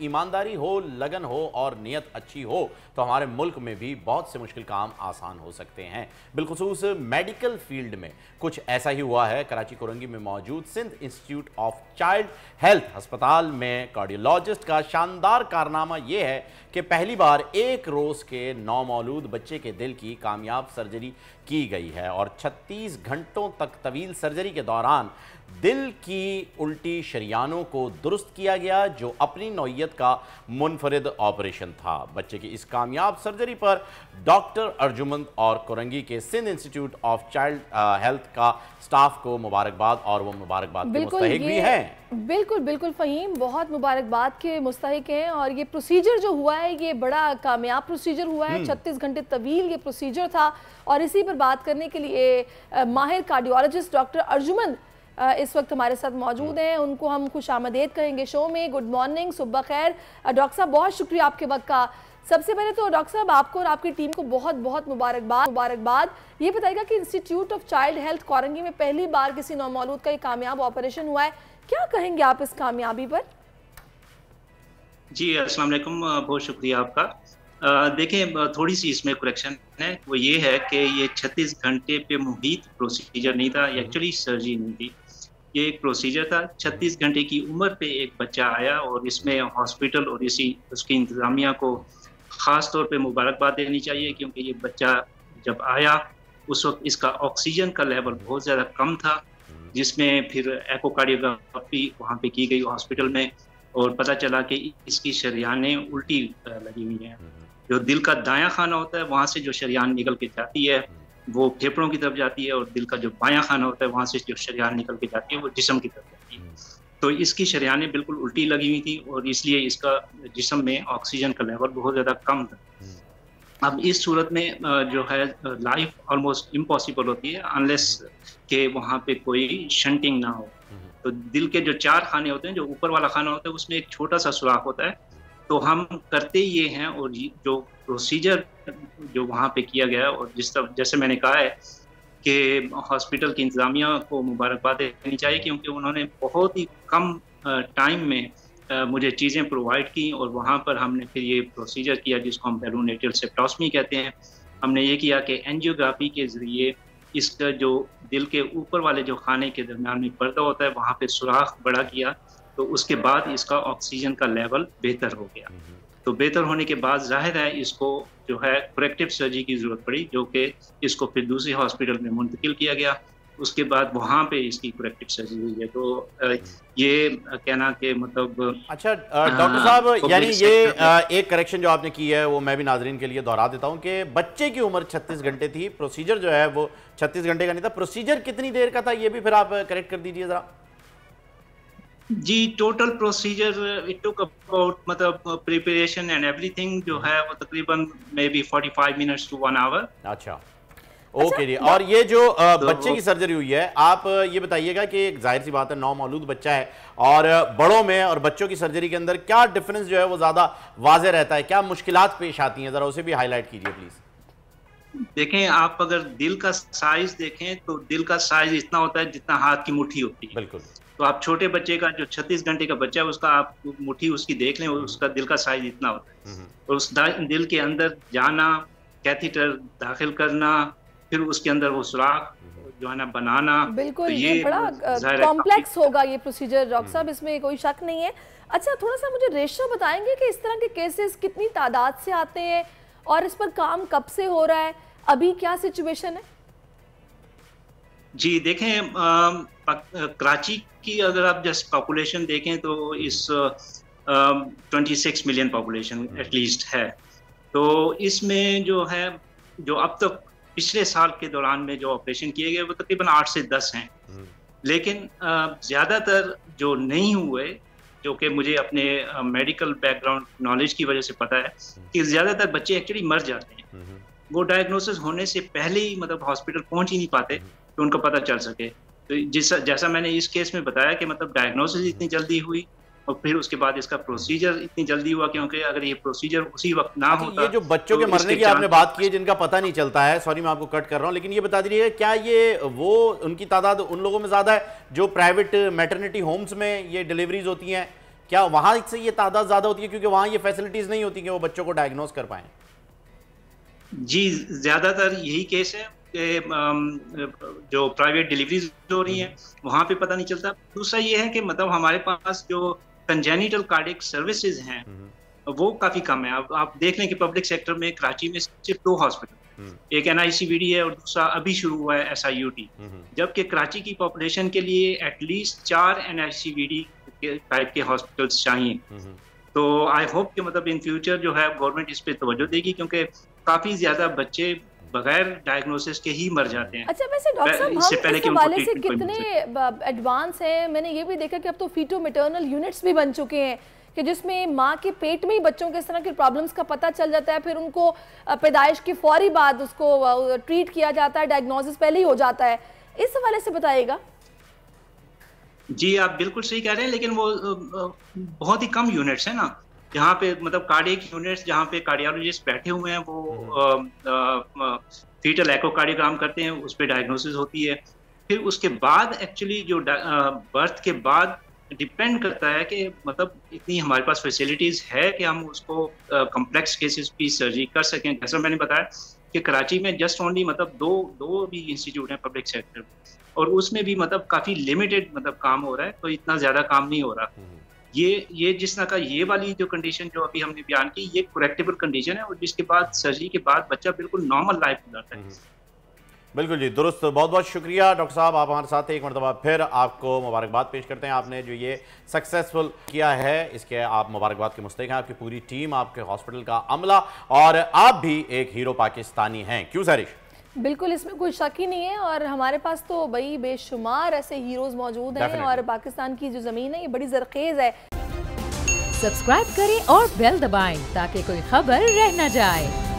ईमानदारी हो, लगन हो और नीयत अच्छी हो तो हमारे मुल्क में भी बहुत से मुश्किल काम आसान हो सकते हैं। बिलखुसूस मेडिकल फील्ड में कुछ ऐसा ही हुआ है। कराची कोरंगी में मौजूद Sindh Institute of Child Health अस्पताल में कार्डियोलॉजिस्ट का शानदार कारनामा यह है कि पहली बार एक रोज़ के नौमौलूद बच्चे के दिल की कामयाब सर्जरी की गई है और 36 घंटों तक तवील सर्जरी के दौरान दिल की उल्टी शरियानों को दुरुस्त किया गया, जो अपनी नौइयत का मुनफरिद ऑपरेशन था। बच्चे की इस कामयाब सर्जरी पर डॉक्टर अर्जुमंद और कोरंगी के Sindh Institute of Child Health का स्टाफ को मुबारकबाद, और वो मुबारकबाद के मुस्तहिक भी हैं। बिल्कुल बिल्कुल फ़हीम, बहुत मुबारकबाद के मुस्तहिक हैं। और ये प्रोसीजर जो हुआ है ये बड़ा कामयाब प्रोसीजर हुआ है। 36 घंटे तवील ये प्रोसीजर था और इसी पर बात करने के लिए माहिर कार्डियोलॉजिस्ट डॉक्टर अर्जुमंद इस वक्त हमारे साथ मौजूद हैं। उनको हम खुशामदीद कहेंगे शो में। गुड मॉर्निंग, सुबह खैर डॉक्टर साहब, बहुत शुक्रिया आपके वक्त का। सबसे पहले तो डॉक्टर साहब आपको और आपकी टीम को बहुत बहुत मुबारकबाद। ये बताइएगा कि institute of Child health Korangi में पहली बार किसी नौमौलूद का एक कामयाब ऑपरेशन हुआ है, क्या कहेंगे आप इस कामयाबी पर? जी अस्सलाम वालेकुम, बहुत शुक्रिया आपका। देखिए, थोड़ी सी इसमें करेक्शन है, वो ये है कि ये 36 घंटे पे मुहित प्रोसीजर नहीं था, एक्चुअली सर्जरी नहीं थी, ये एक प्रोसीजर था। 36 घंटे की उम्र पे एक बच्चा आया और इसमें हॉस्पिटल और उसकी इंतज़ामिया को ख़ास तौर पे मुबारकबाद देनी चाहिए, क्योंकि ये बच्चा जब आया उस वक्त इसका ऑक्सीजन का लेवल बहुत ज़्यादा कम था, जिसमें फिर एकोकार्डियोग्राफी वहाँ पे की गई हॉस्पिटल में और पता चला कि इसकी शरियानें उल्टी लगी हुई हैं। जो दिल का दायां खाना होता है वहाँ से जो शरियान निकल के जाती है वो फेफड़ों की तरफ जाती है, और दिल का जो बायां खाना होता है वहाँ से जो शरियान निकल के जाती है वो जिस्म की तरफ जाती है। तो इसकी शरियानें बिल्कुल उल्टी लगी हुई थी और इसलिए इसका जिस्म में ऑक्सीजन का लेवल बहुत ज़्यादा कम था। अब इस सूरत में जो है लाइफ ऑलमोस्ट इम्पॉसिबल होती है अनलेस के वहाँ पे कोई शंटिंग ना हो। तो दिल के जो 4 खाने होते हैं, जो ऊपर वाला खाना होता है उसमें एक छोटा सा सुराख होता है, तो हम करते ये हैं। और जो प्रोसीजर जो वहाँ पे किया गया और जैसे मैंने कहा है कि हॉस्पिटल की इंतज़ामिया को मुबारकबाद देनी चाहिए, क्योंकि उन्होंने बहुत ही कम टाइम में मुझे चीज़ें प्रोवाइड की और वहाँ पर हमने फिर ये प्रोसीजर किया जिसको हम बैलूनेटियल सेप्टोस्मी कहते हैं। हमने ये किया कि एंजियोग्राफी के ज़रिए इसका जो दिल के ऊपर वाले जो खाने के दरमियान में पर्दा होता है वहाँ पे सुराख बड़ा किया, तो उसके बाद इसका ऑक्सीजन का लेवल बेहतर हो गया। तो बेहतर होने के बाद जाहिर है इसको जो है करेक्टिव सर्जरी की ज़रूरत पड़ी, जो कि इसको फिर दूसरी हॉस्पिटल में मुंतकिल किया गया। उसके बाद वहाँ पे इसकी करेक्टिव सर्जरी हुई है। तो ये कहना कि मतलब अच्छा डॉक्टर साहब, यानी ये एक करेक्शन जो आपने की है वो मैं भी नाजरीन के लिए दोहरा देता हूँ कि बच्चे की उम्र 36 घंटे थी, प्रोसीजर जो है वो 36 घंटे का नहीं था। प्रोसीजर कितनी देर का था ये भी फिर आप करेक्ट कर दीजिए ज़रा। जी, total procedure it took about मतलब प्रिपरेशन एंड एवरीथिंग जो है वो तकरीबन मे बी 45 मिनट्स टू 1 आवर। अच्छा, ओके जी। और ये जो बच्चे की सर्जरी हुई है, आप ये बताइएगा कि जाहिर सी बात है नौमौलूद बच्चा है, और बड़ों में और बच्चों की सर्जरी के अंदर क्या डिफरेंस जो है वो ज़्यादा वाज़ेह रहता है, क्या मुश्किलात पेश आती हैं, ज़रा उसे भी हाईलाइट कीजिए प्लीज़। देखें, आप अगर दिल का साइज देखें तो दिल का साइज इतना होता है जितना हाथ की मुट्ठी होती है। बिल्कुल। तो आप छोटे बच्चे का जो 36 घंटे का बच्चा है उसका आप मुट्ठी उसकी देख लें, उसका दिल का साइज इतना होता है। और उस दिल के अंदर जाना, कैथीटर दाखिल करना, फिर उसके अंदर वो सुराख जो है ना बनाना, बिल्कुल तो ये बड़ा कॉम्प्लेक्स होगा ये प्रोसीजर डॉक्टर साहब, इसमें कोई शक नहीं है। अच्छा, थोड़ा सा मुझे रेशो बताएंगे कि इस तरह के केसेस कितनी तादाद से आते हैं और इस पर काम कब से हो रहा है, अभी क्या सिचुएशन है? जी देखें, कराची की अगर आप जस्ट पॉपुलेशन देखें तो इस 26 मिलियन पॉपुलेशन एटलीस्ट है। तो इसमें जो है जो अब तक पिछले साल के दौरान में जो ऑपरेशन किए गए वो तकरीबन 8 से 10 हैं, लेकिन ज़्यादातर जो नहीं हुए, जो कि मुझे अपने मेडिकल बैकग्राउंड नॉलेज की वजह से पता है कि ज़्यादातर बच्चे एक्चुअली मर जाते हैं। वो डायग्नोसिस होने से पहले ही मतलब हॉस्पिटल पहुंच ही नहीं पाते कि उनको पता चल सके। तो जैसा मैंने इस केस में बताया कि मतलब डायग्नोसिस इतनी जल्दी हुई और फिर उसके बाद इसका प्रोसीजर इतनी जल्दी हुआ, क्योंकि अगर ये प्रोसीजर उसी वक्त ना होता। ये जो बच्चों के मरने की आपने बात की है जिनका पता नहीं चलता है, सॉरी मैं आपको कट कर रहा हूं, लेकिन ये बता दीजिएगा क्या ये वो उनकी तादाद उन लोगों में ज्यादा है जो प्राइवेट मैटरनिटी होम्स में ये डिलीवरीज होती हैं, क्या वहां से ये तादाद ज्यादा होती है क्योंकि वहां ये फैसिलिटीज नहीं होती कि वो बच्चों को डायग्नोज कर पाए? जी, ज्यादातर यही केस है कि जो प्राइवेट डिलीवरीज हो रही हैं वहां पे पता नहीं चलता। दूसरा ये है कि मतलब हमारे पास जो कंजेनिटल कार्डियक सर्विसेज हैं वो काफी कम है। आप देख लें कि पब्लिक सेक्टर में कराची में सिर्फ 2 हॉस्पिटल, एक NICVD है और दूसरा अभी शुरू हुआ है SIUT, जबकि कराची की पॉपुलेशन के लिए एटलीस्ट 4 NICVD टाइप के हॉस्पिटल्स चाहिए। तो आई होप कि मतलब इन फ्यूचर जो है गवर्नमेंट इस पे तवज्जो देगी, क्योंकि काफी ज्यादा बच्चे बगैर डायग्नोसिस के ही मर जाते हैं। अच्छा, वैसे डॉक्टर साहब इससे हम पहले इस कि उनको हवाले से ट्रीटमेंट कितने एडवांस हैं? मैंने ये भी देखा कि अब तो फीटो मैटरनल यूनिट्स भी बन चुके हैं कि जिसमें माँ के पेट में ही बच्चों के इस तरह के प्रॉब्लम्स का पता चल जाता है, फिर उनको पैदाइश के फौरी बाद उसको ट्रीट किया जाता है, डायग्नोसिस पहले ही हो जाता है। इस हवाले से बताइएगा। जी, आप बिल्कुल सही कह रहे हैं, लेकिन वो बहुत ही कम यूनिट्स है ना जहाँ पे मतलब कार्डियक यूनिट्स जहाँ पे कार्डियोलॉजिस्ट बैठे हुए हैं, वो फीटल एकोकार्डियोग्राम करते हैं, उस पर डायग्नोसिस होती है। फिर उसके बाद एक्चुअली जो बर्थ के बाद डिपेंड करता है कि मतलब इतनी हमारे पास फैसिलिटीज है कि हम उसको कॉम्प्लेक्स केसेस की सर्जरी कर सकें। जैसा मैंने बताया कि कराची में जस्ट ओनली मतलब दो भी इंस्टीट्यूट हैं पब्लिक सेक्टर में, और उसमें भी मतलब काफी लिमिटेड मतलब काम हो रहा है, तो इतना ज्यादा काम नहीं हो रहा। ये जिस तरह का ये वाली जो कंडीशन जो अभी हमने बयान की, ये करेक्टेबल कंडीशन है, और जिसके बाद सर्जरी के बाद बच्चा बिल्कुल नॉर्मल लाइफ गुजारता है। बिल्कुल जी, दुरुस्त। बहुत बहुत शुक्रिया डॉक्टर साहब, आप हमारे साथ एक मरतबा फिर आपको मुबारकबाद पेश करते हैं। आपने जो ये सक्सेसफुल किया है इसके आप मुबारकबाद के मुस्तहिक हैं, आपकी पूरी टीम, आपके हॉस्पिटल का अमला, और आप भी एक हीरो पाकिस्तानी हैं। क्यों सरिश? बिल्कुल, इसमें कोई शक ही नहीं है, और हमारे पास तो भाई बेशुमार ऐसे हीरोज मौजूद हैं, और पाकिस्तान की जो ज़मीन है ये बड़ी ज़रखेज़ है। सब्सक्राइब करें और बेल दबाएं ताकि कोई खबर रह न जाए।